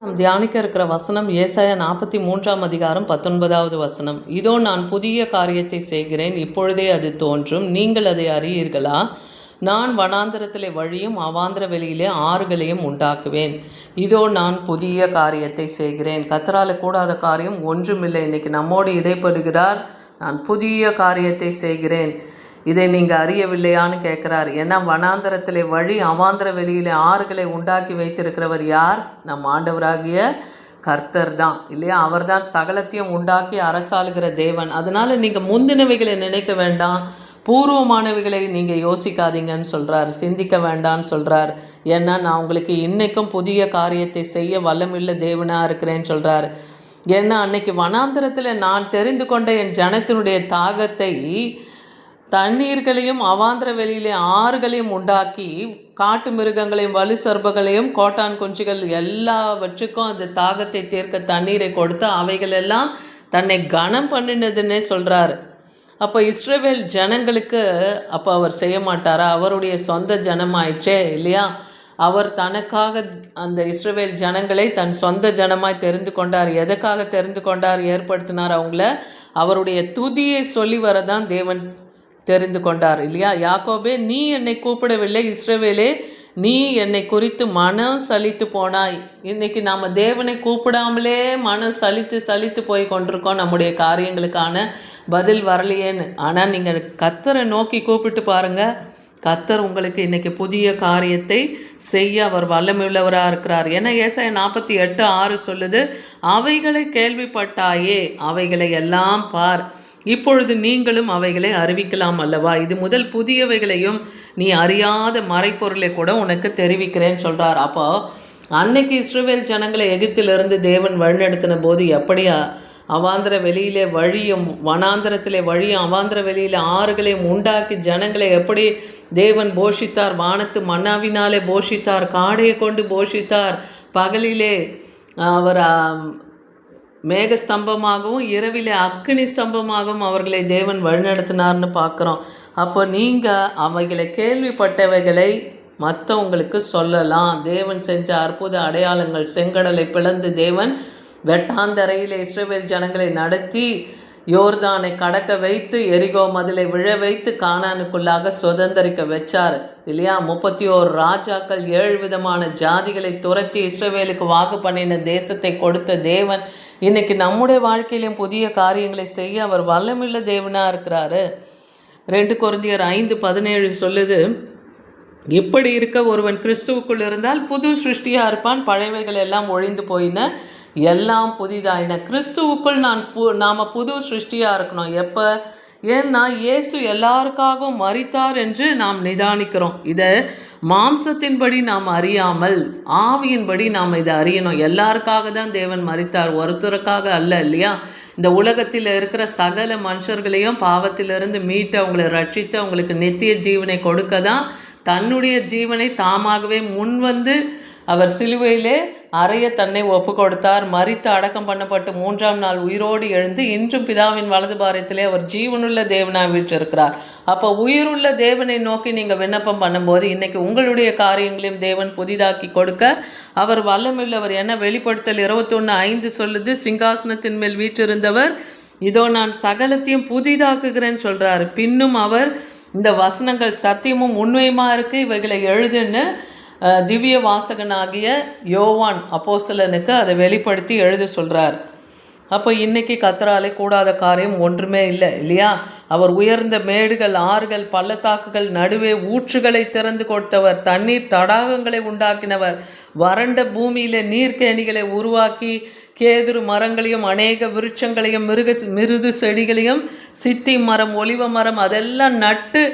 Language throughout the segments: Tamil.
நாம் தியானிக்க இருக்கிற வசனம் ஏசாயா 43 அதிகாரம் 19வது வசனம். இதோ நான் புதிய காரியத்தை செய்கிறேன், இப்பொழுதே அது தோன்றும், நீங்கள் அதை அறியீர்களா? நான் வனாந்திரத்திலே வழியும் அவாந்திர வெளியிலே ஆறுகளையும் உண்டாக்குவேன். இதோ நான் புதிய காரியத்தை செய்கிறேன். கர்த்தரால கூடாத காரியம் ஒன்றுமில்லை. இன்னைக்கு நம்மோடு இடைப்படுகிறார். நான் புதிய காரியத்தை செய்கிறேன், இதை நீங்கள் அறியவில்லையான்னு கேட்குறார். ஏன்னா வனாந்தரத்திலே வழி அவாந்திர வெளியிலே ஆறுகளை உண்டாக்கி வைத்திருக்கிறவர் யார்? நம் ஆண்டவராகிய கர்த்தர் தான் இல்லையா? அவர் தான் சகலத்தையும் உண்டாக்கி அரசாளுகிற தேவன். அதனால நீங்கள் முந்தினவைகளை நினைக்க வேண்டாம், பூர்வமானவைகளை நீங்கள் யோசிக்காதீங்கன்னு சொல்கிறார், சிந்திக்க வேண்டான்னு சொல்கிறார். ஏன்னா நான் உங்களுக்கு இன்றைக்கும் புதிய காரியத்தை செய்ய வல்லமில்ல தேவனாக இருக்கிறேன்னு சொல்கிறார். ஏன்னா அன்னைக்கு வனாந்தரத்தில் நான் தெரிந்து கொண்ட என் ஜனத்தினுடைய தாகத்தை தண்ணீர்களையும் அவாந்திர வெளியிலே ஆறுகளையும் உண்டாக்கி காட்டு மிருகங்களையும் வலு சர்பங்களையும் கோட்டான் குஞ்சுகள் எல்லாவற்றுக்கும் அந்த தாகத்தை தீர்க்க தண்ணீரை கொடுத்து அவைகளெல்லாம் தன்னை கனம் பண்ணினதுன்னே சொல்கிறார். அப்போ இஸ்ரவேல் ஜனங்களுக்கு அப்போ அவர் செய்ய மாட்டாரா? அவருடைய சொந்த ஜனமாயிற்றே இல்லையா? அவர் தனக்காக அந்த இஸ்ரவேல் ஜனங்களை தன் சொந்த ஜனமாய் தெரிந்து கொண்டார். எதற்காக தெரிந்து கொண்டார், ஏற்படுத்தினார்? அவங்கள அவருடைய துதியை சொல்லி வரதான் தேவன் தெரிந்து கொண்டார் இல்லையா? யாக்கோபே, நீ என்னை கூப்பிடவில்லை, இஸ்ரவேலே நீ என்னை குறித்து மனம் சலித்து போனாய். இன்னைக்கு நாம் தேவனை கூப்பிடாமலே மனம் சலித்து போய் கொண்டிருக்கோம், நம்முடைய காரியங்களுக்கான பதில் வரலையேன்னு. ஆனால் நீங்கள் கர்த்தரை நோக்கி கூப்பிட்டு பாருங்கள், கர்த்தர் உங்களுக்கு இன்றைக்கி புதிய காரியத்தை செய்ய அவர் வல்லமையுள்ளவராக இருக்கிறார். ஏன்னா ஏசாயா 48:6 சொல்லுது, அவைகளை கேள்விப்பட்டாயே, அவைகளை எல்லாம் பார், இப்பொழுது நீங்களும் அவைகளை அறிவிக்கலாம் அல்லவா? இது முதல் புதியவைகளையும் நீ அறியாத மறைப்பொருளை கூட உனக்கு தெரிவிக்கிறேன்னு சொல்கிறார். அப்போ அன்னைக்கு இஸ்ரவேல் ஜனங்களை எகிப்திலிருந்து தேவன் வழிநடத்தின போது எப்படி அவாந்திர வெளியிலே வழியும் வனாந்திரத்திலே வழியும் அவாந்திர வெளியில் ஆறுகளையும் உண்டாக்கி ஜனங்களை எப்படி தேவன் போஷித்தார், வானத்து மன்னாவினாலே போஷித்தார், காடையை கொண்டு போஷித்தார், பகலிலே அவர் மேகஸ்தம்பமாகவும் இரவிலே அக்கினி ஸ்தம்பமாகவும் அவர்களை தேவன் வழிநடத்தினார்னு பார்க்குறோம். அப்போ நீங்கள் அவைகளை கேள்விப்பட்டவைகளை மற்றவங்களுக்கு சொல்லலாம். தேவன் செஞ்ச அற்புத அடையாளங்கள், செங்கடலை பிளந்து தேவன் வெட்டாந்தரையில் இஸ்ரவேல் ஜனங்களை நடத்தி யோர்தானை கடக்க வைத்து எரிகோ மதிலை விழ வைத்து கானானுக்குள்ளாக சுதந்திரிக்க வச்சார் இல்லையா? 31 ராஜாக்கள் 7 விதமான ஜாதிகளை துரத்தி இஸ்ரவேலுக்கு வாக்கு பண்ணின தேசத்தை கொடுத்த தேவன் இன்னைக்கு நம்முடைய வாழ்க்கையிலும் புதிய காரியங்களை செய்ய அவர் வல்லமில்ல தேவனாக இருக்கிறாரு. 2 கொரிந்தியர் 5:17 சொல்லுது, இப்படி இருக்க ஒருவன் கிறிஸ்துவுக்குள் இருந்தால் புது சிருஷ்டியாக இருப்பான், பழையவைகள் எல்லாம் ஒழிந்து போயின, எல்லாம் புதிதாயின. கிறிஸ்துவுக்குள் நாம் புது சிருஷ்டியாக இருக்கணும். எப்போ? ஏன்னா இயேசு எல்லாருக்காகவும் மரித்தார் என்று நாம் நிதானிக்கிறோம். இதை மாம்சத்தின்படி நாம் அறியாமல் ஆவியின்படி நாம் இதை அறியணும். எல்லாருக்காக தான் தேவன் மரித்தார், ஒருத்தருக்காக அல்ல இல்லையா? இந்த உலகத்தில் இருக்கிற சகல மனுஷர்களையும் பாவத்திலிருந்து மீட்டு அவங்களை ரட்சித்து அவங்களுக்கு நித்திய ஜீவனை கொடுக்க தான் தன்னுடைய ஜீவனை தாமாகவே முன்வந்து அவர் சிலுவையிலே அறைய தன்னை ஒப்பு கொடுத்தார். மரித்து அடக்கம் பண்ணப்பட்டு 3ஆம் நாள் உயிரோடு எழுந்து இன்றும் பிதாவின் வலது பாரத்திலே அவர் ஜீவனுள்ள தேவனாக வீற்றிருக்கிறார். அப்போ உயிருள்ள தேவனை நோக்கி நீங்கள் விண்ணப்பம் பண்ணும்போது இன்னைக்கு உங்களுடைய காரியங்களையும் தேவன் புதிதாக்கி கொடுக்க அவர் வல்லமுள்ளவர். என்ன? வெளிப்படுத்தல் 21:5 சொல்லுது, சிங்காசனத்தின் மேல் வீற்றிருந்தவர் இதோ நான் சகலத்தையும் புதிதாக்குகிறேன்னு சொல்கிறார். பின்னும் அவர் இந்த வசனங்கள் சத்தியமும் உண்மையுமா இருக்குது, இவைகளை எழுதுன்னு திவ்ய வாசகனாகிய யோவான் அப்போஸ்தலனுக்கு அதை வெளிப்படுத்தி எழுத சொல்கிறார். அப்போ இன்றைக்கி கர்த்தராலே கூடாத காரியம் ஒன்றுமே இல்லை இல்லையா? அவர் உயர்ந்த மேடுகள், ஆறுகள், பள்ளத்தாக்குகள் நடுவே ஊற்றுகளை திறந்து கொடுத்தவர், தண்ணீர் தடாகங்களை உண்டாக்கினவர், வறண்ட பூமியில் நீர்க்கேணிகளை உருவாக்கி கேதுரு மரங்களையும் அநேக விருட்சங்களையும் மிருது செடிகளையும் சித்தி மரம், ஒலிவ மரம் அதெல்லாம் நட்டு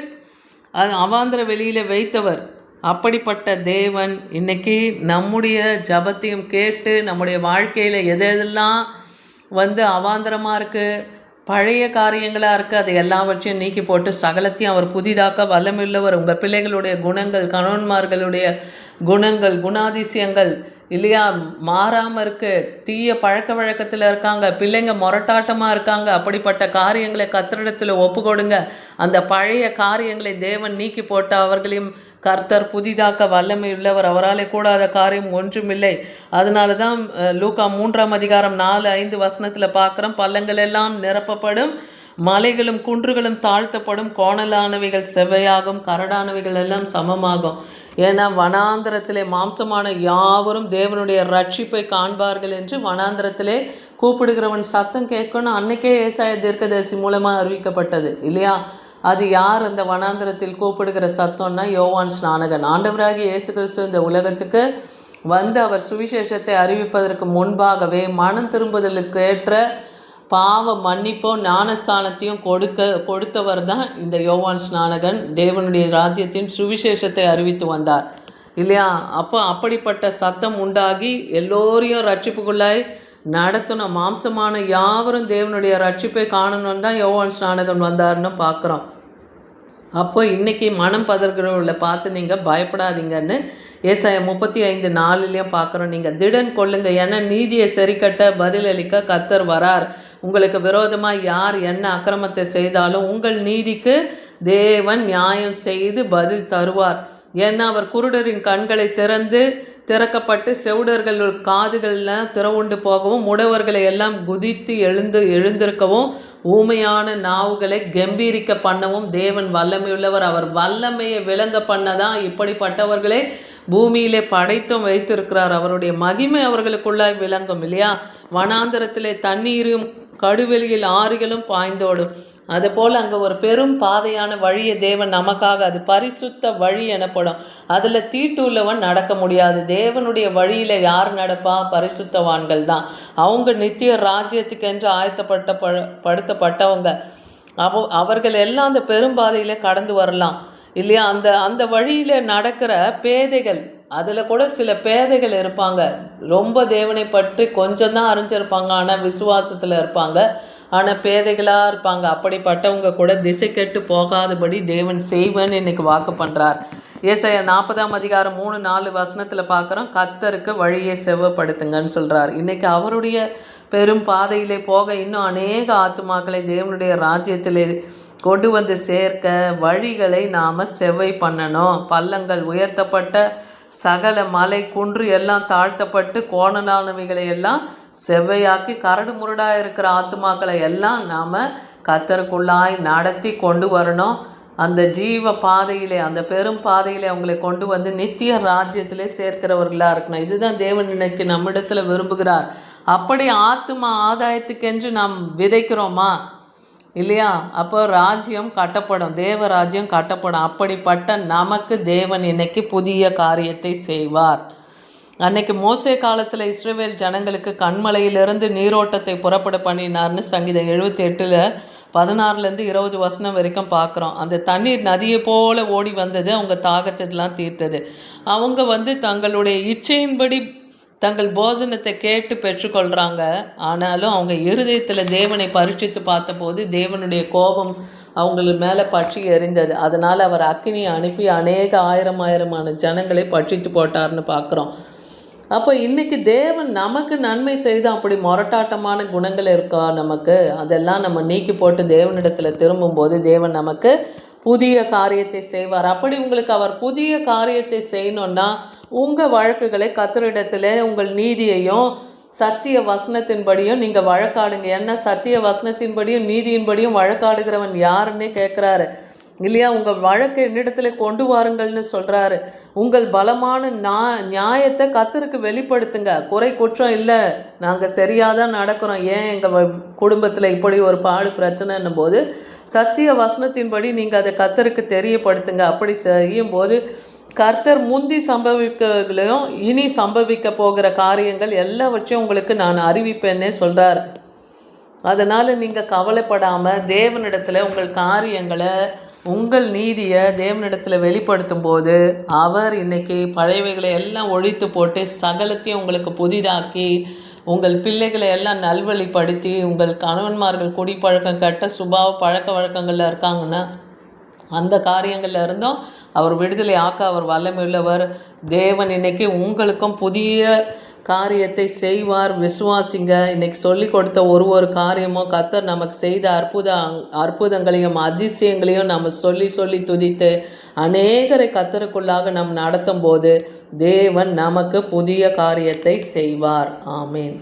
அது அவாந்திர வெளியில் வைத்தவர். அப்படிப்பட்ட தேவன் இன்னைக்கு நம்முடைய ஜபத்தையும் கேட்டு நம்முடைய வாழ்க்கையில் எதெல்லாம் அவாந்தரமாக இருக்குது, பழைய காரியங்களாக இருக்குது, அதை எல்லாவற்றையும் நீக்கி போட்டு சகலத்தையும் அவர் புதிதாக்க வல்லமுள்ளவர். உங்கள் பிள்ளைகளுடைய குணங்கள், கணவன்மார்களுடைய குணங்கள், குணாதிசயங்கள் இல்லையா? மாறாமல் இருக்கு. தீய பழக்க வழக்கத்தில் இருக்காங்க, பிள்ளைங்க முரட்டாட்டமாக இருக்காங்க. அப்படிப்பட்ட காரியங்களை கர்த்தரிடத்தில் ஒப்பு கொடுங்க. அந்த பழைய காரியங்களை தேவன் நீக்கி போட்ட அவர்களையும் கர்த்தர் புதிதாக்க வல்லமை உள்ளவர். அவராலே கூடாத காரியம் ஒன்றுமில்லை. அதனால தான் லூக்கா 3 அதிகாரம் 4-5 பார்க்குறோம். பள்ளங்கள் எல்லாம் நிரப்பப்படும், மலைகளும் குன்றுகளும் தாழ்த்தப்படும், கோணலானவைகள் செவ்வையாகும், கரடானவைகள் எல்லாம் சமமாகும். ஏன்னா வனாந்திரத்திலே மாம்சமான யாவரும் தேவனுடைய ரட்சிப்பை காண்பார்கள் என்று வனாந்திரத்திலே கூப்பிடுகிறவன் சத்தம் கேட்கணும். அன்னைக்கே ஏசாய தீர்க்கதரிசி மூலமாக அறிவிக்கப்பட்டது இல்லையா? அது யார் அந்த வனாந்திரத்தில் கூப்பிடுகிற சத்தம்னா யோவான் ஸ்நானகன். ஆண்டவராகிய இயேசு கிறிஸ்து இந்த உலகத்துக்கு வந்து அவர் சுவிசேஷத்தை அறிவிப்பதற்கு முன்பாகவே மனம் திரும்புதலுக்கு ஏற்ற பாவ மன்னிப்போ ஞானஸ்தானத்தையும் கொடுத்தவர் தான் இந்த யோவான் ஸ்நானகன். தேவனுடைய ராஜ்யத்தின் சுவிசேஷத்தை அறிவித்து வந்தார் இல்லையா? அப்போ அப்படிப்பட்ட சத்தம் உண்டாகி எல்லோரையும் ரட்சிப்புக்குள்ளாய் நடத்தின மாம்சமான யாவரும் தேவனுடைய ரட்சிப்பை காணணும்னு தான் யோவான் ஸ்நானகன் வந்தார்னு பார்க்குறோம். அப்போ இன்றைக்கி மனம் பதறுகிறவர்களை பார்த்து நீங்கள் பயப்படாதீங்கன்னு ஏசாயா 35:4 பார்க்குறோம். நீங்கள் திடன் கொள்ளுங்க, ஏன்னா நீதியை சரிக்கட்ட பதிலளிக்க கர்த்தர் வரார். உங்களுக்கு விரோதமாக யார் என்ன அக்கிரமத்தை செய்தாலும் உங்கள் நீதிக்கு தேவன் நியாயம் செய்து பதில் தருவார். ஏன்னா அவர் குருடரின் கண்களை திறக்கப்பட்டு செவுடர்கள் காதுகள்லாம் திறவுண்டு போகவும் முடவர்களை எல்லாம் குதித்து எழுந்திருக்கவும் ஊமையான நாவுகளை கம்பீரிக்க பண்ணவும் தேவன் வல்லமையுள்ளவர். அவர் வல்லமையை விளங்க பண்ணதான் இப்படிப்பட்டவர்களை பூமியிலே படைத்தும் வைத்திருக்கிறார். அவருடைய மகிமை அவர்களுக்குள்ளாய் விளங்கும் இல்லையா? வனாந்திரத்திலே தண்ணீரும் கடுவெளியில் ஆறுகளும் பாய்ந்தோடும். அதுபோல் அங்கே ஒரு பெரும் பாதையான வழியை தேவன் நமக்காக, அது பரிசுத்த வழி எனப்படும். அதில் தீட்டுள்ளவன் நடக்க முடியாது. தேவனுடைய வழியில் யார் நடப்பா? பரிசுத்தவான்கள் தான். அவங்க நித்திய ராஜ்யத்துக்கென்று படுத்தப்பட்டவங்க. அவர்கள் எல்லாம் அந்த பெரும் பாதையில் கடந்து வரலாம் இல்லையா? அந்த வழியில் நடக்கிற பேதைகள், அதில் கூட சில பேதைகள் இருப்பாங்க. ரொம்ப தேவனை பற்றி கொஞ்சம் தான் அறிஞ்சிருப்பாங்க, ஆனால் விசுவாசத்தில் இருப்பாங்க, ஆனால் பேதைகளாக இருப்பாங்க. அப்படிப்பட்டவங்க கூட திசை கெட்டு போகாதபடி தேவன் செய்வன்னு இன்னைக்கு வாக்கு பண்ணுறார். ஏசாயா 40 அதிகாரம் 3-4 பார்க்குறோம். கர்த்தருக்கு வழியை செவ்வைப்படுத்துங்கன்னு சொல்கிறார். இன்றைக்கி அவருடைய பெரும் பாதையிலே போக இன்னும் அநேக ஆத்துமாக்களை தேவனுடைய ராஜ்யத்திலே கொண்டு வந்து சேர்க்க வழிகளை நாம் செவ்வை பண்ணணும். பள்ளங்கள் உயர்த்தப்பட்ட, சகல மலை குன்று எல்லாம் தாழ்த்தப்பட்டு, கோணலானவைகளை எல்லாம் செவ்வையாக்கி, கரடு முரடாக இருக்கிற ஆத்துமாக்களை எல்லாம் நாம் கர்த்தருக்குள்ளாய் நடத்தி கொண்டு வரணும். அந்த ஜீவ பாதையிலே, அந்த பெரும் பாதையிலே அவங்களை கொண்டு வந்து நித்திய ராஜ்யத்திலே சேர்க்கிறவர்களாக இருக்கணும். இதுதான் தேவன் இன்னைக்கு நம்மிடத்தில் விரும்புகிறார். அப்படி ஆத்துமா ஆதாயத்துக்கென்று நாம் விதைக்கிறோமா இல்லையா? அப்போ ராஜ்யம் கட்டப்படும், தேவ ராஜ்யம் கட்டப்படும். அப்படிப்பட்ட நமக்கு தேவன் இன்னைக்கு புதிய காரியத்தை செய்வார். அன்னைக்கு மோசே காலத்தில் இஸ்ரவேல் ஜனங்களுக்கு கண்மலையிலிருந்து நீரோட்டத்தை புறப்பட பண்ணினார்னு சங்கீதம் 78:16-20 வரைக்கும் பார்க்குறோம். அந்த தண்ணீர் நதியை போல ஓடி வந்தது, அவங்க தாகத்தெல்லாம் தீர்த்தது. அவங்க தங்களுடைய இச்சையின்படி தங்கள் போஜனத்தை கேட்டு பெற்றுக்கொள்கிறாங்க. ஆனாலும் அவங்க இருதயத்தில் தேவனை பரீட்சித்து பார்த்தபோது தேவனுடைய கோபம் அவங்கள மேலே பற்றி எறிந்தது. அதனால் அவர் அக்கினியை அனுப்பி அநேக ஆயிரமான ஜனங்களை பட்சித்து போட்டார்னு பார்க்குறோம். அப்போ இன்றைக்கி தேவன் நமக்கு நன்மை செய்து அப்படி முரட்டாட்டமான குணங்கள் இருக்கா நமக்கு, அதெல்லாம் நம்ம நீக்கி போட்டு தேவனிடத்தில் திரும்பும்போது தேவன் நமக்கு புதிய காரியத்தை செய்வார். அப்படி உங்களுக்கு அவர் புதிய காரியத்தை செய்யணுன்னா உங்கள் வழக்குகளை கர்த்தரிடத்தில் உங்கள் நீதியையும் சத்திய வசனத்தின்படியும் நீங்கள் வழக்காடுங்க. ஏன்னா சத்திய வசனத்தின்படியும் நீதியின்படியும் வழக்காடுகிறவன் யாருன்னே கேட்குறாரு இல்லையா? உங்கள் வழக்கை என்னிடத்தில் கொண்டு வாருங்கள்னு சொல்கிறாரு. உங்கள் பலமான நியாயத்தை கர்த்தருக்கு வெளிப்படுத்துங்க. குறை குற்றம் இல்லை, நாங்கள் சரியாக தான் நடக்கிறோம், ஏன் எங்கள் குடும்பத்தில் இப்படி ஒரு பாடு பிரச்சனைன்னும் போது சத்திய வசனத்தின்படி நீங்கள் அதை கர்த்தருக்கு தெரியப்படுத்துங்க. அப்படி செய்யும்போது கர்த்தர் முந்தி சம்பவிக்கலையும் இனி சம்பவிக்க போகிற காரியங்கள் எல்லாவற்றையும் உங்களுக்கு நான் அறிவிப்பேன்னே சொல்கிறார். அதனால் நீங்கள் கவலைப்படாமல் தேவனிடத்தில் உங்கள் காரியங்களை, உங்கள் நீதியை தேவனிடத்தில் வெளிப்படுத்தும் போது அவர் இன்றைக்கி பழையவைகளை எல்லாம் ஒழித்து போட்டு சகலத்தையும் உங்களுக்கு புதிதாக்கி, உங்கள் பிள்ளைகளை எல்லாம் நல்வழிப்படுத்தி, உங்கள் கணவன்மார்கள் குடிப்பழக்கம் கெட்ட சுபாவ பழக்க வழக்கங்களில் இருக்காங்கன்னா அந்த காரியங்கள்ல இருந்தும் அவர் விடுதலை ஆக்க அவர் வல்லமையுள்ளவர். தேவன் இன்னைக்கு உங்களுக்கும் புதிய காரியத்தை செய்வார். விசுவாசிங்க. இன்னைக்கு சொல்லி கொடுத்த ஒரு காரியமும் கர்த்தர் நமக்கு செய்த அற்புதங்களையும் அதிசயங்களையும் நம்ம சொல்லி சொல்லி துதித்து அநேகரை கர்த்தருக்குள்ளாக நாம் நடத்தும் போது தேவன் நமக்கு புதிய காரியத்தை செய்வார். ஆமேன்.